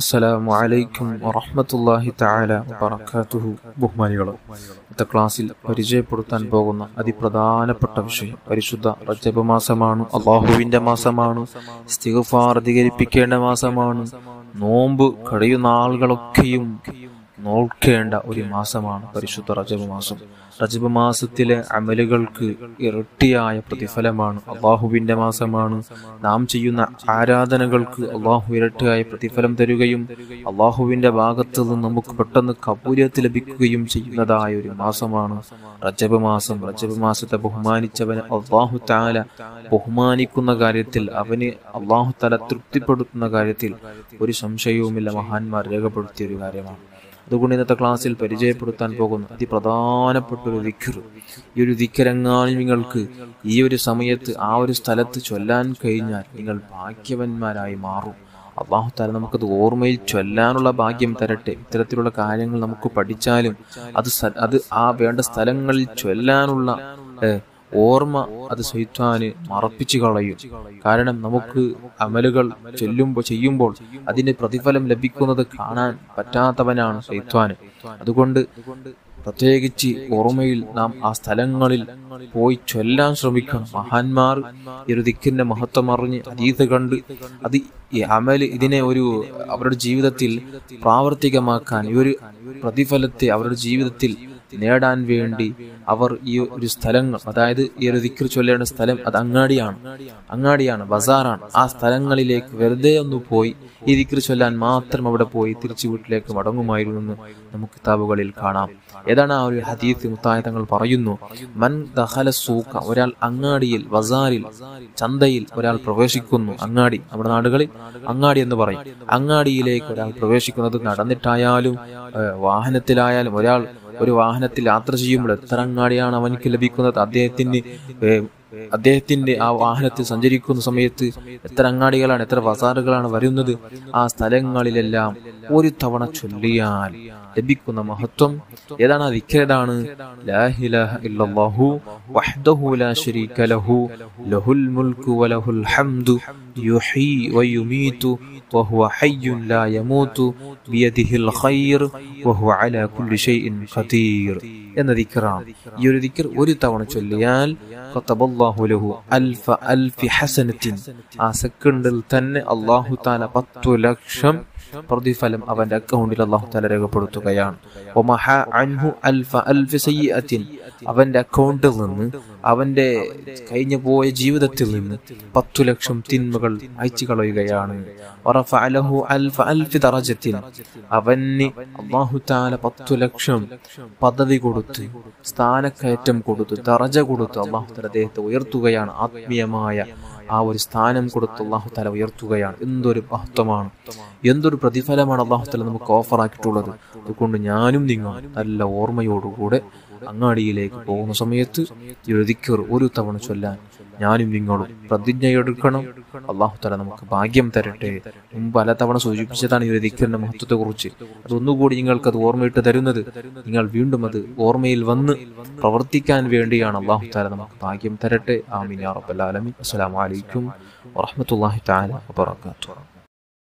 അസ്സലാമു അലൈക്കും വറഹ്മത്തുള്ളാഹി തആല വബറകാതുഹു. ബഹുമാനികളെ, ഇന്നത്തെ ക്ലാസ്സിൽ പരിചയപ്പെടുത്താൻ പോകുന്ന അതിപ്രധാനപ്പെട്ട വിഷയം പരിശുദ്ധ റജബ് മാസമാണ്. അള്ളാഹുവിന്റെ മാസമാണ്. ഇസ്തിഗ്ഫാർ അധികരിപ്പിക്കേണ്ട മാസമാണ്. നോമ്പ് കഴിയുന്ന ആളുകളൊക്കെയും നോക്കേണ്ട ഒരു മാസമാണ് പരിശുദ്ധ റജബ് മാസം. റജബ് മാസത്തിലെ അമലുകൾക്ക് ഇരട്ടിയായ പ്രതിഫലമാണ്. അള്ളാഹുവിന്റെ മാസമാണ്. നാം ചെയ്യുന്ന ആരാധനകൾക്ക് അള്ളാഹു ഇരട്ടിയായ പ്രതിഫലം തരുകയും അള്ളാഹുവിന്റെ ഭാഗത്ത് നിന്ന് നമുക്ക് പെട്ടെന്ന് കബൂലിയത്ത് ലഭിക്കുകയും ചെയ്യുന്നതായ ഒരു മാസമാണ് റജബ് മാസം. റജബ് മാസത്തെ ബഹുമാനിച്ചവനെ അള്ളാഹു തആല ബഹുമാനിക്കുന്ന കാര്യത്തിൽ, അവന് അള്ളാഹു തആല തൃപ്തിപ്പെടുത്തുന്ന കാര്യത്തിൽ ഒരു സംശയവുമില്ല. മഹാന്മാർ രേഖപ്പെടുത്തിയ ഒരു കാര്യമാണ്. അതുകൊണ്ട് ഇന്നത്തെ ക്ലാസ്സിൽ പരിചയപ്പെടുത്താൻ പോകുന്ന അതിപ്രധാനപ്പെട്ട ഒരു ദിക്ർ, ഈ ഒരു ദിക്റെങ്ങാനും നിങ്ങൾക്ക് ഈ ഒരു സമയത്ത് ആ ഒരു സ്ഥലത്ത് ചൊല്ലാൻ കഴിഞ്ഞാൽ നിങ്ങൾ ഭാഗ്യവന്മാരായി മാറും. അല്ലാഹു തആല നമുക്കത് ഓർമ്മയിൽ ചൊല്ലാനുള്ള ഭാഗ്യം തരട്ടെ. ഇത്തരത്തിലുള്ള കാര്യങ്ങൾ നമുക്ക് പഠിച്ചാലും അത് ആ വേണ്ട സ്ഥലങ്ങളിൽ ചൊല്ലാനുള്ള ഓർമ്മ അത് ശൈത്താന് മറപ്പിച്ചു കളയും. കാരണം നമുക്ക് അമലുകൾ ചെയ്യുമ്പോൾ അതിന്റെ പ്രതിഫലം ലഭിക്കുന്നത് കാണാൻ പറ്റാത്തവനാണ് ശൈത്താന്. അതുകൊണ്ട് പ്രത്യേകിച്ച് ഓർമ്മയിൽ നാം ആ സ്ഥലങ്ങളിൽ പോയി ചൊല്ലാൻ ശ്രമിക്കണം. മഹാന്മാർ ഈ ഒരു ദിക്റിന്റെ മഹത്വം അറിഞ്ഞ് ഹദീസ് കണ്ട് അത് ഈ അമല് ഇതിനെ അവരുടെ ജീവിതത്തിൽ പ്രാവർത്തികമാക്കാൻ, ഈ ഒരു പ്രതിഫലത്തെ അവരുടെ ജീവിതത്തിൽ നേടാൻ വേണ്ടി അവർ ഈ ഒരു സ്ഥലങ്ങൾ, അതായത് ഈ ഒരു ദിക്ർ ചൊല്ലേണ്ട സ്ഥലം അത് അങ്ങാടിയാണ്, ബസാറാണ്. ആ സ്ഥലങ്ങളിലേക്ക് വെറുതെ ഒന്ന് പോയി ഈ ദിക്ർ ചൊല്ലാൻ മാത്രം അവിടെ പോയി തിരിച്ചു വീട്ടിലേക്ക് മടങ്ങുമായിരുന്നു എന്ന് നമുക്ക് കിതാബുകളിൽ കാണാം. ഏതാണ് ആ ഒരു ഹദീസ്? മുത്തായ തങ്ങൾ പറയുന്നു, മൻ ദഖല സൂഖ, ഒരാൾ അങ്ങാടിയിൽ, ബസാറിൽ, ചന്തയിൽ ഒരാൾ പ്രവേശിക്കുന്നു. അങ്ങാടി, നമ്മുടെ നാടുകളിൽ അങ്ങാടി എന്ന് പറയും. അങ്ങാടിയിലേക്ക് ഒരാൾ പ്രവേശിക്കുന്നത് നടന്നിട്ടായാലും വാഹനത്തിലായാലും, ഒരാൾ ഒരു വാഹനത്തിൽ യാത്ര ചെയ്യുമ്പോൾ എത്ര അങ്ങാടിയാണ് അവനിക്ക് ലഭിക്കുന്നത്. അദ്ദേഹത്തിന്റെ ആ വാഹനത്തിൽ സഞ്ചരിക്കുന്ന സമയത്ത് എത്ര അങ്ങാടികളാണ്, എത്ര ബസാറുകളാണ് വരുന്നത്. ആ സ്ഥലങ്ങളിലെല്ലാം ഒരു തവണ ചൊല്ലിയാൽ ലഭിക്കുന്ന മഹത്വം ഏതാണ്? ആ ദിക്ർ ഏതാണ്? ലാ ഇലാഹ ഇല്ലല്ലാഹു വഹ്ദഹു ലാ ശരീക ലഹു ലഹുൽ മുൽക്കു വലഹുൽ ഹംദു യുഹീ വയുമീതു വഹുവ ഹയ്യുൻ ലാ യമൂതു ബിയദിഹിൽ ഖൈർ വഹുവ അലാ കുല്ലി ഷൈഇൻ ഖദീർ എന്ന ദിക്റാണ്. ഈ ഒരു ദിക്ർ ഒരു തവണ ചൊല്ലിയാൽ ഖതബല്ലാഹു ലഹു അൽഫി ഹസനത്തിൻ, ആ സെക്കൻഡിൽ തന്നെ അല്ലാഹു തആല 10 ലക്ഷം പ്രതിഫലം അവന്റെ അക്കൗണ്ടിൽ അല്ലാഹു തആല രേഖപ്പെടുത്തുകയാണ്. വമഹ അൻഹു അൽഫി സയ്യിഅത്തിൻ, അവന്റെ അക്കൗണ്ടിൽ നിന്ന്, അവന്റെ കഴിഞ്ഞു പോയ ജീവിതത്തിൽ നിന്ന് 10 ലക്ഷം തിന്മകൾ അയച്ചു കളയുകയാണ്. വറഫഅ ലഹു അൽഫി ദറജത്തിൻ, അവന് അല്ലാഹു തആല 10 ലക്ഷം പദവി കൊടുത്ത്, സ്ഥാനക്കയറ്റം കൊടുത്ത്, ദറജ കൊടുത്ത് അല്ലാഹു തആല അദ്ദേഹത്തെ ഉയർത്തുകയാണ്. ആത്മീയമായ ആ ഒരു സ്ഥാനം കൊടുത്ത് അല്ലാഹു തആല ഉയർത്തുകയാണ്. എന്തൊരു മഹത്വമാണ്, എന്തൊരു പ്രതിഫലമാണ് അല്ലാഹു തആല നമുക്ക് ഓഫർ ആക്കിയിട്ടുള്ളത്. അതുകൊണ്ട് ഞാനും നിങ്ങളും നല്ല ഓർമ്മയോടുകൂടെ അങ്ങാടിയിലേക്ക് പോകുന്ന സമയത്ത് ഈ ഒരു ദിക്ർ ഒരു തവണ ചൊല്ലാൻ ഞാനും നിങ്ങളും പ്രതിജ്ഞയെടുക്കണം. അല്ലാഹു തആല നമുക്ക് ഭാഗ്യം തരട്ടെ. മുമ്പ് പലതവണ സൂചിപ്പിച്ചതാണ് ഈ ഒരു ദിക്റിന്റെ മഹത്വത്തെ കുറിച്ച്. അതൊന്നുകൂടി നിങ്ങൾക്ക് അത് ഓർമ്മയിട്ട് തരുന്നത്, നിങ്ങൾ വീണ്ടും അത് ഓർമ്മയിൽ വന്ന് പ്രവർത്തിക്കാൻ വേണ്ടിയാണ്. അല്ലാഹു തആല നമുക്ക് ഭാഗ്യം തരട്ടെ. ആമീൻ യാ റബ്ബൽ ആലമീൻ. അസ്സലാമു അലൈക്കും വറഹ്മത്തുള്ളാഹി തആല വബറകാതുഹു.